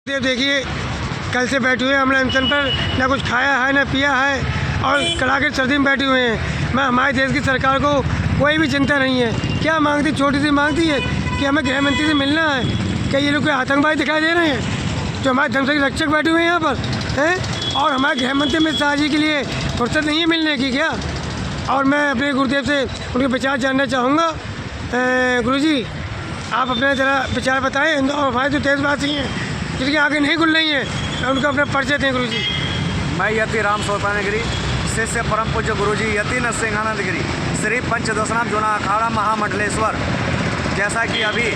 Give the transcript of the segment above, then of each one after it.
देखिए, कल से बैठे हुए हमने अनशन पर, ना कुछ खाया है ना पिया है और कड़ाके सर्दी में बैठे हुए हैं। मैं हमारे देश की सरकार को कोई भी चिंता नहीं है। क्या मांगती, छोटी सी मांगती है कि हमें गृह मंत्री से मिलना है। क्या ये लोग कोई आतंकवादी दिखाई दे रहे हैं जो हमारे धर्म के रक्षक बैठे हुए हैं यहाँ पर हैं? और हमारे गृह मंत्री अमित शाह जी के लिए फुर्सत नहीं है मिलने की क्या? और मैं अपने गुरुदेव से उनके विचार जानना चाहूँगा। गुरुजी, आप अपने ज़रा विचार बताएं। और हमारे जो देशवासी हैं जिनकी आगे नहीं खुल रही है, उनका अपना परिचय दें गुरुजी। मैं यति राम सोपानगिरी, शिष्य परम पूज्य गुरुजी यति नरसिंहानंद गिरी, श्री पंचदशनाम जुना अखाड़ा महामंडलेश्वर। जैसा कि अभी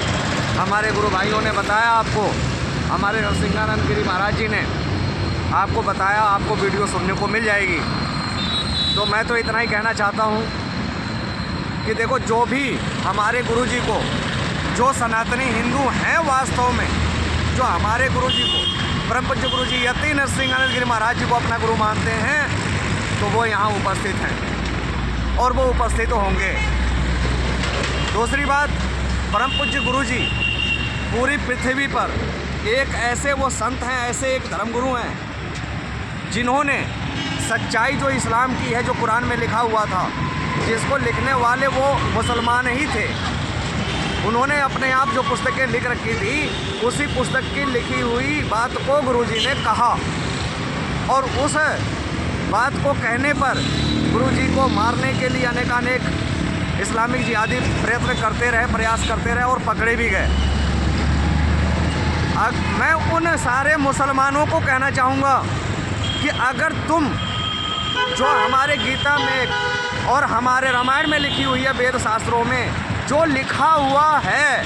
हमारे गुरु भाइयों ने बताया, आपको हमारे नरसिंहानंद गिरी महाराज जी ने आपको बताया, आपको वीडियो सुनने को मिल जाएगी। तो मैं तो इतना ही कहना चाहता हूँ कि देखो, जो भी हमारे गुरुजी को, जो सनातनी हिंदू हैं वास्तव में, जो हमारे गुरुजी को, परम पूज्य गुरुजी यति नरसिंहानंद गिरी महाराज जी को अपना गुरु मानते हैं, तो वो यहाँ उपस्थित हैं और वो उपस्थित होंगे। दूसरी बात, परम पूज्य गुरुजी पूरी पृथ्वी पर एक ऐसे वो संत हैं, ऐसे एक धर्मगुरु हैं जिन्होंने सच्चाई जो इस्लाम की है, जो कुरान में लिखा हुआ था, जिसको लिखने वाले वो मुसलमान ही थे, उन्होंने अपने आप जो पुस्तकें लिख रखी थी, उसी पुस्तक की लिखी हुई बात को गुरुजी ने कहा। और उस बात को कहने पर गुरुजी को मारने के लिए अनेकानेक इस्लामिक जिहादी प्रयत्न करते रहे, प्रयास करते रहे और पकड़े भी गए। मैं उन सारे मुसलमानों को कहना चाहूँगा कि अगर तुम जो हमारे गीता में और हमारे रामायण में लिखी हुई है, वेद शास्त्रों में जो लिखा हुआ है,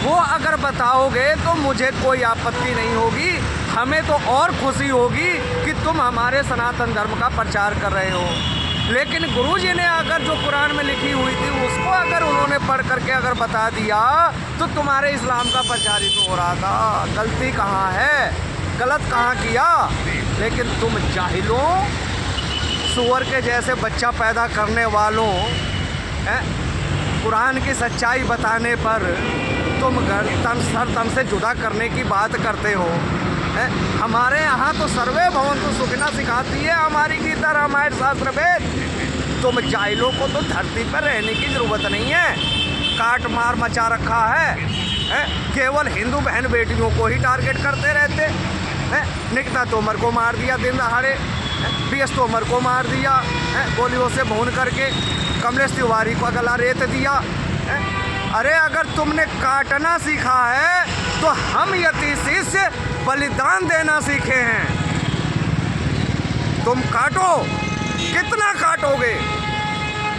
वो अगर बताओगे तो मुझे कोई आपत्ति नहीं होगी। हमें तो और खुशी होगी कि तुम हमारे सनातन धर्म का प्रचार कर रहे हो। लेकिन गुरुजी ने अगर जो कुरान में लिखी हुई थी उसको अगर उन्होंने पढ़ करके अगर बता दिया, तो तुम्हारे इस्लाम का प्रचार ही तो हो रहा था। गलती कहाँ है, गलत कहाँ किया? लेकिन तुम जाहिलों, सुअर के जैसे बच्चा पैदा करने वालों, कुरान की सच्चाई बताने पर तुम तन से जुदा करने की बात करते हो। हमारे यहाँ तो सर्वे भवन्तु सुखिनः सिखाती है हमारी गीता, रामायण, शास्त्र, वेद। तुम जाहिलों को तो धरती पर रहने की ज़रूरत नहीं है। काट मार मचा रखा है, केवल हिंदू बहन बेटियों को ही टारगेट करते रहते हैं। निकिता तोमर को मार दिया दिन दहाड़े, PS तोमर को मार दिया गोलियों से भून करके, कमलेश तिवारी को गला रेत दिया। अरे अगर तुमने काटना सीखा है तो हम यति शिष्य बलिदान देना सीखे हैं। तुम काटो, कितना काटोगे?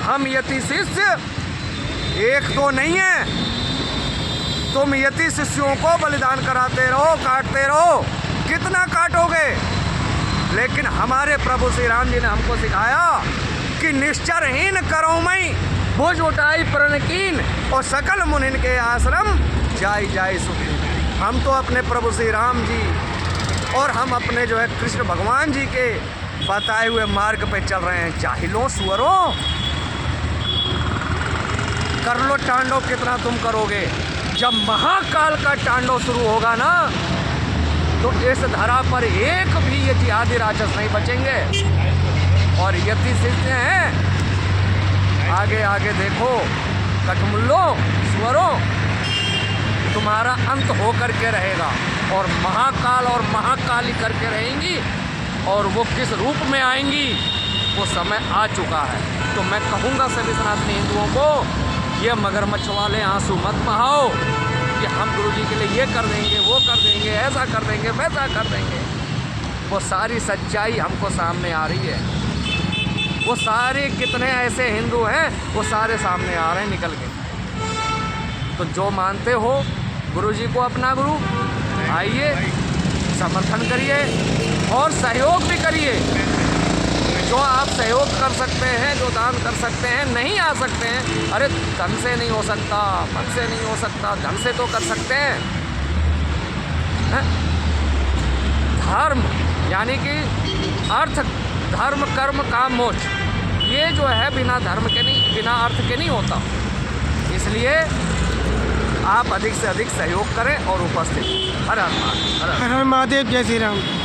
हम यति शिष्य एक दो नहीं है, तुम यति शिष्यों को बलिदान कराते रहो, काटते रहो, कितना काटोगे? लेकिन हमारे प्रभु श्री राम जी ने हमको सिखाया कि निश्चरहीन करो मई भुज उठाई प्रणकीन और सकल मुनिन के आश्रम जाई जाई सुखी। हम तो अपने प्रभु श्री राम जी और हम अपने जो है कृष्ण भगवान जी के बताए हुए मार्ग पे चल रहे हैं। जाहिलों, सुअरों, कर लो तांडव, कितना तुम करोगे? जब महाकाल का तांडव शुरू होगा ना, तो इस धरा पर एक भी ये जिहादी राक्षस नहीं बचेंगे। और यति शिष्य हैं, आगे आगे देखो, कठमुल्लों, सुअरों, तुम्हारा अंत हो करके रहेगा। और महाकाल और महाकाली करके रहेंगी, और वो किस रूप में आएंगी वो समय आ चुका है। तो मैं कहूँगा सभी सनातनी हिंदुओं को, ये मगरमच्छ वाले आंसू मत बहाओ कि हम गुरुजी के लिए ये कर देंगे, वो कर देंगे, ऐसा कर देंगे, वैसा कर देंगे। वो सारी सच्चाई हमको सामने आ रही है। वो सारे कितने ऐसे हिंदू हैं, वो सारे सामने आ रहे हैं निकल के। तो जो मानते हो गुरुजी को अपना गुरु, आइए, समर्थन करिए और सहयोग भी करिए। जो आप सहयोग कर सकते हैं, जो दान कर सकते हैं, नहीं आ सकते हैं, अरे धन से नहीं हो सकता, मन से नहीं हो सकता, धन से तो कर सकते हैं। धर्म यानी कि अर्थ, धर्म, कर्म, काम, मोक्ष, ये जो है बिना धर्म के नहीं, बिना अर्थ के नहीं होता। इसलिए आप अधिक से अधिक सहयोग करें और उपस्थित। हर हर महादेव, हर हर हर हर महादेव, जय श्री राम।